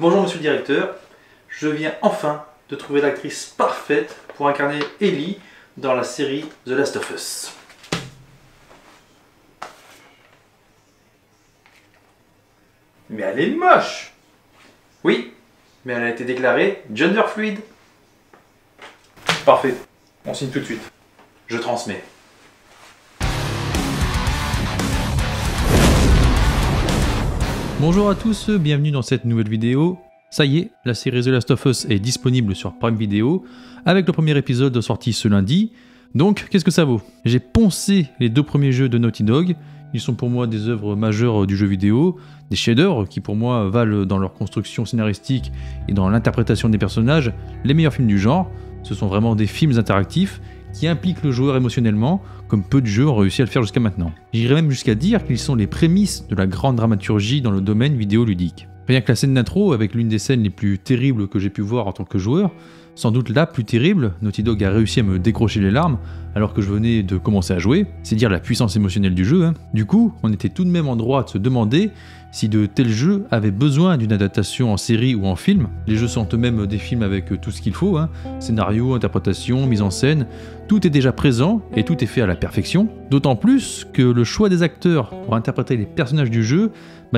Bonjour monsieur le directeur, je viens enfin de trouver l'actrice parfaite pour incarner Ellie dans la série The Last of Us. Mais elle est moche! Oui, mais elle a été déclarée gender fluid. Parfait, on signe tout de suite. Je transmets. Bonjour à tous, bienvenue dans cette nouvelle vidéo. Ça y est, la série The Last of Us est disponible sur Prime Video, avec le premier épisode sorti ce lundi. Donc, qu'est-ce que ça vaut? J'ai poncé les deux premiers jeux de Naughty Dog. Ils sont pour moi des œuvres majeures du jeu vidéo, des chefs-d'œuvre qui pour moi valent dans leur construction scénaristique et dans l'interprétation des personnages les meilleurs films du genre. Ce sont vraiment des films interactifs qui impliquent le joueur émotionnellement, comme peu de jeux ont réussi à le faire jusqu'à maintenant. J'irais même jusqu'à dire qu'ils sont les prémices de la grande dramaturgie dans le domaine vidéoludique. Rien que la scène d'intro, avec l'une des scènes les plus terribles que j'ai pu voir en tant que joueur, sans doute la plus terrible, Naughty Dog a réussi à me décrocher les larmes alors que je venais de commencer à jouer, c'est dire la puissance émotionnelle du jeu. Du coup, on était tout de même en droit de se demander si de tels jeux avaient besoin d'une adaptation en série ou en film. Les jeux sont eux-mêmes des films avec tout ce qu'il faut, scénario, interprétation, mise en scène, tout est déjà présent et tout est fait à la perfection. D'autant plus que le choix des acteurs pour interpréter les personnages du jeu,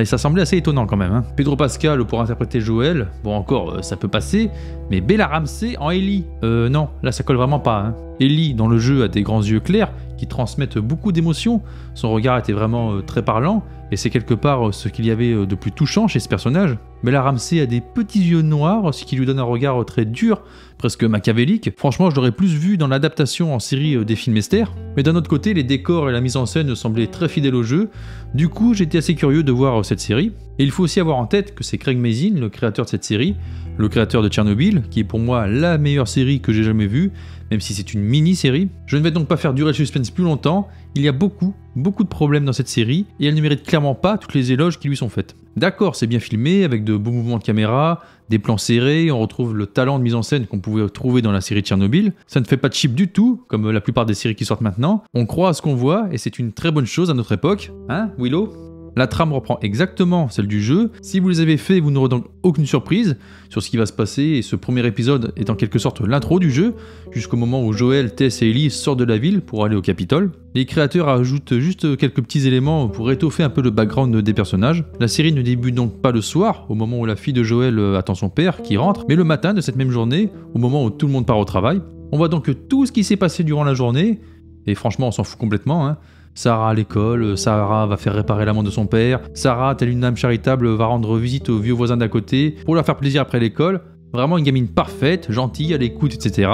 ça semblait assez étonnant quand même. Pedro Pascal pour interpréter Joel, bon encore ça peut passer, mais Bella Ramsey en Ellie, non, là ça colle vraiment pas. Ellie dans le jeu a des grands yeux clairs qui transmettent beaucoup d'émotions, son regard était vraiment très parlant, et c'est quelque part ce qu'il y avait de plus touchant chez ce personnage. Bella Ramsey a des petits yeux noirs, ce qui lui donne un regard très dur, presque machiavélique. Franchement, je l'aurais plus vu dans l'adaptation en série des films Esther. Mais d'un autre côté, les décors et la mise en scène semblaient très fidèles au jeu. Du coup, j'étais assez curieux de voir cette série. Et il faut aussi avoir en tête que c'est Craig Mazin, le créateur de cette série, le créateur de Tchernobyl, qui est pour moi la meilleure série que j'ai jamais vue, même si c'est une mini-série. Je ne vais donc pas faire durer le suspense plus longtemps. Il y a beaucoup de problèmes dans cette série, et elle ne mérite clairement pas toutes les éloges qui lui sont faites. D'accord, c'est bien filmé, avec de beaux mouvements de caméra, des plans serrés, on retrouve le talent de mise en scène qu'on pouvait trouver dans la série Tchernobyl. Ça ne fait pas de cheap du tout, comme la plupart des séries qui sortent maintenant. On croit à ce qu'on voit, et c'est une très bonne chose à notre époque. Hein, Willow ? La trame reprend exactement celle du jeu. Si vous les avez fait, vous n'aurez donc aucune surprise sur ce qui va se passer, et ce premier épisode est en quelque sorte l'intro du jeu, jusqu'au moment où Joel, Tess et Ellie sortent de la ville pour aller au Capitole. Les créateurs ajoutent juste quelques petits éléments pour étoffer un peu le background des personnages. La série ne débute donc pas le soir, au moment où la fille de Joel attend son père qui rentre, mais le matin de cette même journée, au moment où tout le monde part au travail. On voit donc tout ce qui s'est passé durant la journée, et franchement on s'en fout complètement. Sarah à l'école, Sarah va faire réparer la montre de son père, Sarah, telle une âme charitable, va rendre visite aux vieux voisins d'à côté pour leur faire plaisir après l'école. Vraiment une gamine parfaite, gentille, à l'écoute, etc.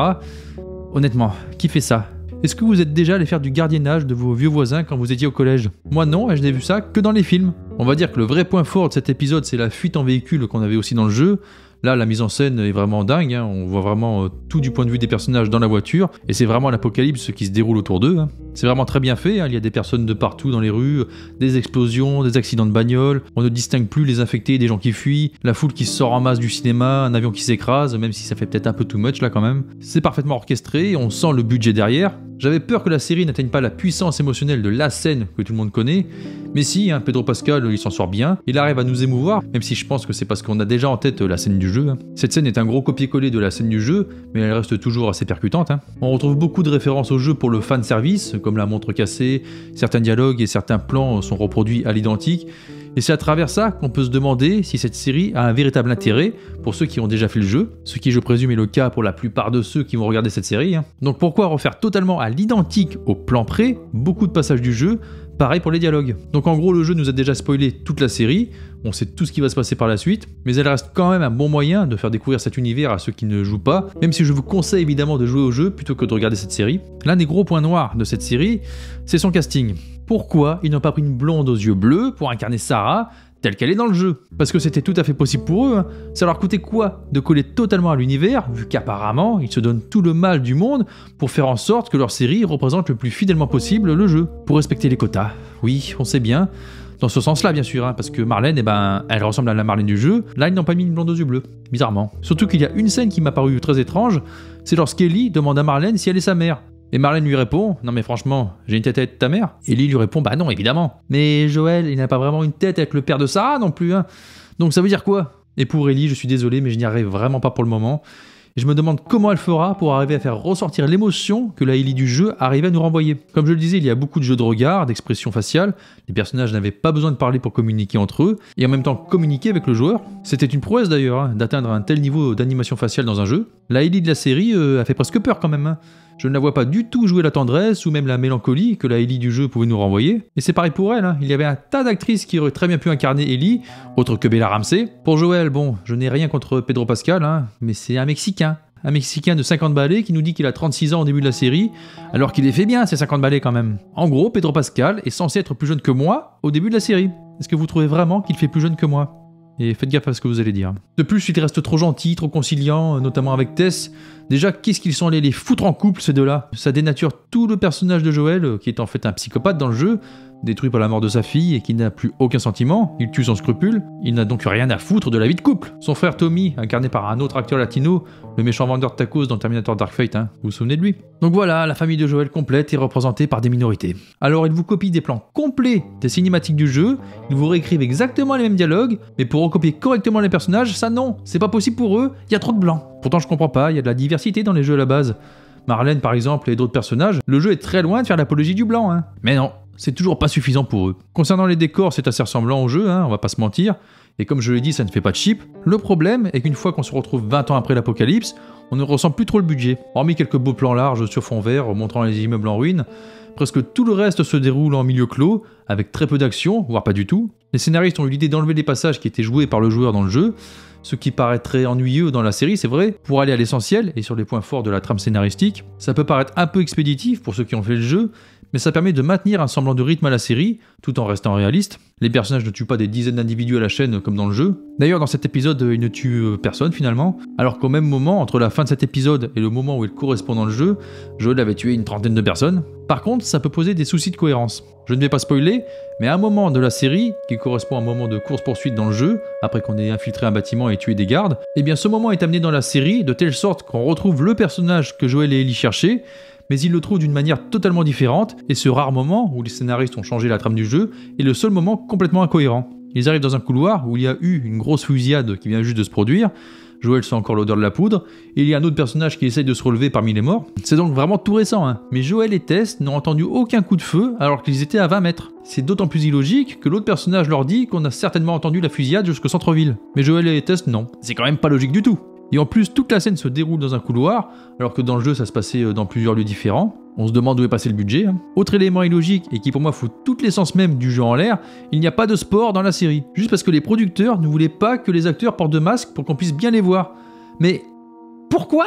Honnêtement, qui fait ça? Est-ce que vous êtes déjà allé faire du gardiennage de vos vieux voisins quand vous étiez au collège? Moi non, et je n'ai vu ça que dans les films. On va dire que le vrai point fort de cet épisode, c'est la fuite en véhicule qu'on avait aussi dans le jeu. Là, la mise en scène est vraiment dingue, on voit vraiment tout du point de vue des personnages dans la voiture, et c'est vraiment l'apocalypse qui se déroule autour d'eux. C'est vraiment très bien fait, il y a des personnes de partout dans les rues, des explosions, des accidents de bagnole, on ne distingue plus les infectés des gens qui fuient, la foule qui sort en masse du cinéma, un avion qui s'écrase, même si ça fait peut-être un peu too much là quand même. C'est parfaitement orchestré, on sent le budget derrière. J'avais peur que la série n'atteigne pas la puissance émotionnelle de la scène que tout le monde connaît, mais si, Pedro Pascal il s'en sort bien, il arrive à nous émouvoir, même si je pense que c'est parce qu'on a déjà en tête la scène du jeu. Cette scène est un gros copier-coller de la scène du jeu, mais elle reste toujours assez percutante. On retrouve beaucoup de références au jeu pour le fanservice, comme la montre cassée, certains dialogues et certains plans sont reproduits à l'identique, et c'est à travers ça qu'on peut se demander si cette série a un véritable intérêt pour ceux qui ont déjà fait le jeu, ce qui je présume est le cas pour la plupart de ceux qui vont regarder cette série. Donc pourquoi refaire totalement à l'identique au plan près beaucoup de passages du jeu? Pareil pour les dialogues. Donc en gros le jeu nous a déjà spoilé toute la série, on sait tout ce qui va se passer par la suite, mais elle reste quand même un bon moyen de faire découvrir cet univers à ceux qui ne jouent pas, même si je vous conseille évidemment de jouer au jeu plutôt que de regarder cette série. L'un des gros points noirs de cette série, c'est son casting. Pourquoi ils n'ont pas pris une blonde aux yeux bleus pour incarner Sarah telle qu'elle est dans le jeu? Parce que c'était tout à fait possible pour eux. Ça leur coûtait quoi de coller totalement à l'univers, vu qu'apparemment ils se donnent tout le mal du monde pour faire en sorte que leur série représente le plus fidèlement possible le jeu, pour respecter les quotas. Oui, on sait bien. Dans ce sens-là, bien sûr, parce que Marlène, elle ressemble à la Marlène du jeu. Là, ils n'ont pas mis une blonde aux yeux bleus, bizarrement. Surtout qu'il y a une scène qui m'a paru très étrange, c'est lorsqu'Ellie demande à Marlène si elle est sa mère. Et Marlène lui répond « Non mais franchement, j'ai une tête avec ta mère ?» Ellie lui répond « Bah non, évidemment. » Mais Joel, il n'a pas vraiment une tête avec le père de Sarah non plus, Donc ça veut dire quoi? Et pour Ellie, je suis désolé, mais je n'y arrive vraiment pas pour le moment. Et je me demande comment elle fera pour arriver à faire ressortir l'émotion que la Ellie du jeu arrivait à nous renvoyer. Comme je le disais, il y a beaucoup de jeux de regard, d'expression faciale, les personnages n'avaient pas besoin de parler pour communiquer entre eux, et en même temps communiquer avec le joueur. C'était une prouesse d'ailleurs, d'atteindre un tel niveau d'animation faciale dans un jeu. La Ellie de la série a fait presque peur quand même. Je ne la vois pas du tout jouer la tendresse ou même la mélancolie que la Ellie du jeu pouvait nous renvoyer. Et c'est pareil pour elle, il y avait un tas d'actrices qui auraient très bien pu incarner Ellie, autre que Bella Ramsey. Pour Joel, bon, je n'ai rien contre Pedro Pascal, mais c'est un Mexicain. Un Mexicain de 50 balais qui nous dit qu'il a 36 ans au début de la série, alors qu'il les fait bien ces 50 balais quand même. En gros, Pedro Pascal est censé être plus jeune que moi au début de la série. Est-ce que vous trouvez vraiment qu'il fait plus jeune que moi ? Et faites gaffe à ce que vous allez dire. De plus, il reste trop gentil, trop conciliant, notamment avec Tess. Déjà, qu'est-ce qu'ils sont allés les foutre en couple, ces deux-là ? Ça dénature tout le personnage de Joel, qui est en fait un psychopathe dans le jeu, détruit par la mort de sa fille et qui n'a plus aucun sentiment, il tue sans scrupule, il n'a donc rien à foutre de la vie de couple. Son frère Tommy, incarné par un autre acteur latino, le méchant vendeur de tacos dans Terminator Dark Fate, vous vous souvenez de lui ? Donc voilà, la famille de Joel complète est représentée par des minorités. Alors ils vous copient des plans complets des cinématiques du jeu, ils vous réécrivent exactement les mêmes dialogues, mais pour recopier correctement les personnages, ça non, c'est pas possible pour eux, il y a trop de blanc. Pourtant je comprends pas, il y a de la diversité dans les jeux à la base. Marlène par exemple et d'autres personnages, le jeu est très loin de faire l'apologie du blanc, Mais non, c'est toujours pas suffisant pour eux. Concernant les décors, c'est assez ressemblant au jeu, on va pas se mentir, et comme je l'ai dit, ça ne fait pas de cheap. Le problème est qu'une fois qu'on se retrouve 20 ans après l'apocalypse, on ne ressent plus trop le budget. Hormis quelques beaux plans larges sur fond vert montrant les immeubles en ruine, presque tout le reste se déroule en milieu clos, avec très peu d'action, voire pas du tout. Les scénaristes ont eu l'idée d'enlever les passages qui étaient joués par le joueur dans le jeu, ce qui paraîtrait ennuyeux dans la série, c'est vrai, pour aller à l'essentiel et sur les points forts de la trame scénaristique. Ça peut paraître un peu expéditif pour ceux qui ont fait le jeu, mais ça permet de maintenir un semblant de rythme à la série, tout en restant réaliste. Les personnages ne tuent pas des dizaines d'individus à la chaîne comme dans le jeu. D'ailleurs, dans cet épisode, ils ne tuent personne finalement, alors qu'au même moment, entre la fin de cet épisode et le moment où il correspond dans le jeu, Joel avait tué une trentaine de personnes. Par contre, ça peut poser des soucis de cohérence. Je ne vais pas spoiler, mais à un moment de la série, qui correspond à un moment de course-poursuite dans le jeu, après qu'on ait infiltré un bâtiment et tué des gardes, eh bien ce moment est amené dans la série de telle sorte qu'on retrouve le personnage que Joel et Ellie cherchaient, mais ils le trouvent d'une manière totalement différente, et ce rare moment où les scénaristes ont changé la trame du jeu est le seul moment complètement incohérent. Ils arrivent dans un couloir où il y a eu une grosse fusillade qui vient juste de se produire, Joel sent encore l'odeur de la poudre, et il y a un autre personnage qui essaye de se relever parmi les morts. C'est donc vraiment tout récent, mais Joel et Tess n'ont entendu aucun coup de feu alors qu'ils étaient à 20 mètres. C'est d'autant plus illogique que l'autre personnage leur dit qu'on a certainement entendu la fusillade jusqu'au centre-ville. Mais Joel et Tess, non. C'est quand même pas logique du tout. Et en plus, toute la scène se déroule dans un couloir, alors que dans le jeu, ça se passait dans plusieurs lieux différents. On se demande où est passé le budget. Autre élément illogique, et qui pour moi fout toute l'essence même du jeu en l'air, il n'y a pas de sport dans la série. Juste parce que les producteurs ne voulaient pas que les acteurs portent de masques pour qu'on puisse bien les voir. Mais pourquoi ?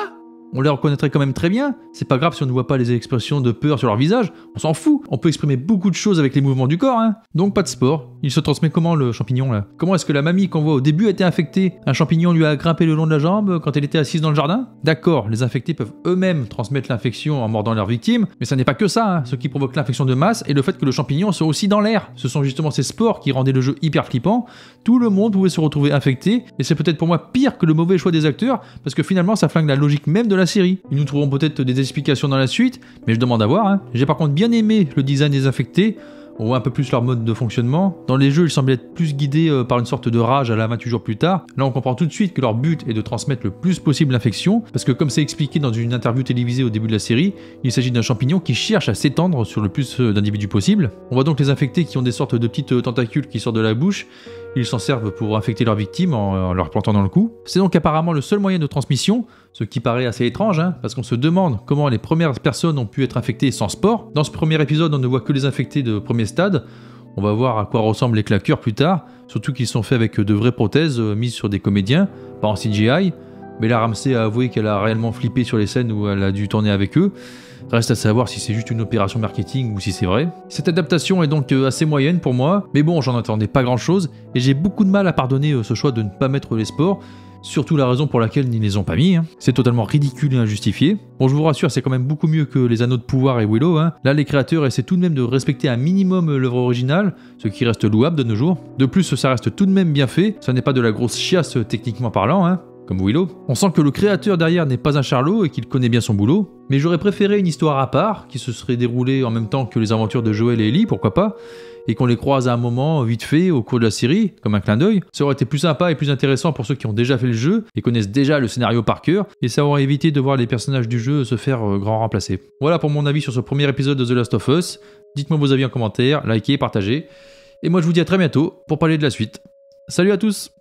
On les reconnaîtrait quand même très bien, c'est pas grave si on ne voit pas les expressions de peur sur leur visage, on s'en fout, on peut exprimer beaucoup de choses avec les mouvements du corps, Donc pas de sport. Il se transmet comment le champignon là ? Comment est-ce que la mamie qu'on voit au début a été infectée ? Un champignon lui a grimpé le long de la jambe quand elle était assise dans le jardin ? D'accord, les infectés peuvent eux-mêmes transmettre l'infection en mordant leurs victimes, mais ça n'est pas que ça, ce qui provoque l'infection de masse et le fait que le champignon soit aussi dans l'air. Ce sont justement ces spores qui rendaient le jeu hyper flippant, tout le monde pouvait se retrouver infecté, et c'est peut-être pour moi pire que le mauvais choix des acteurs, parce que finalement ça flingue la logique même de la série. Ils nous trouveront peut-être des explications dans la suite, mais je demande à voir. J'ai par contre bien aimé le design des infectés, on voit un peu plus leur mode de fonctionnement. Dans les jeux, ils semblent être plus guidés par une sorte de rage à la 28 jours plus tard. Là, on comprend tout de suite que leur but est de transmettre le plus possible l'infection, parce que comme c'est expliqué dans une interview télévisée au début de la série, il s'agit d'un champignon qui cherche à s'étendre sur le plus d'individus possible. On voit donc les infectés qui ont des sortes de petites tentacules qui sortent de la bouche. Ils s'en servent pour infecter leurs victimes en leur plantant dans le cou. C'est donc apparemment le seul moyen de transmission, ce qui paraît assez étrange, parce qu'on se demande comment les premières personnes ont pu être infectées sans sport. Dans ce premier épisode, on ne voit que les infectés de premier stade. On va voir à quoi ressemblent les claqueurs plus tard, surtout qu'ils sont faits avec de vraies prothèses mises sur des comédiens, pas en CGI. Bella Ramsey a avoué qu'elle a réellement flippé sur les scènes où elle a dû tourner avec eux. Reste à savoir si c'est juste une opération marketing ou si c'est vrai. Cette adaptation est donc assez moyenne pour moi, mais bon, j'en attendais pas grand chose, et j'ai beaucoup de mal à pardonner ce choix de ne pas mettre les sports, surtout la raison pour laquelle ils ne les ont pas mis. C'est totalement ridicule et injustifié. Bon, je vous rassure, c'est quand même beaucoup mieux que les Anneaux de Pouvoir et Willow. Là, les créateurs essaient tout de même de respecter un minimum l'œuvre originale, ce qui reste louable de nos jours. De plus, ça reste tout de même bien fait, ça n'est pas de la grosse chiasse techniquement parlant, comme Willow. On sent que le créateur derrière n'est pas un charlot et qu'il connaît bien son boulot, mais j'aurais préféré une histoire à part, qui se serait déroulée en même temps que les aventures de Joel et Ellie, pourquoi pas, et qu'on les croise à un moment vite fait au cours de la série, comme un clin d'œil. Ça aurait été plus sympa et plus intéressant pour ceux qui ont déjà fait le jeu et connaissent déjà le scénario par cœur, et ça aurait évité de voir les personnages du jeu se faire grand remplacer. Voilà pour mon avis sur ce premier épisode de The Last of Us. Dites-moi vos avis en commentaire, likez, partagez, et moi je vous dis à très bientôt pour parler de la suite. Salut à tous!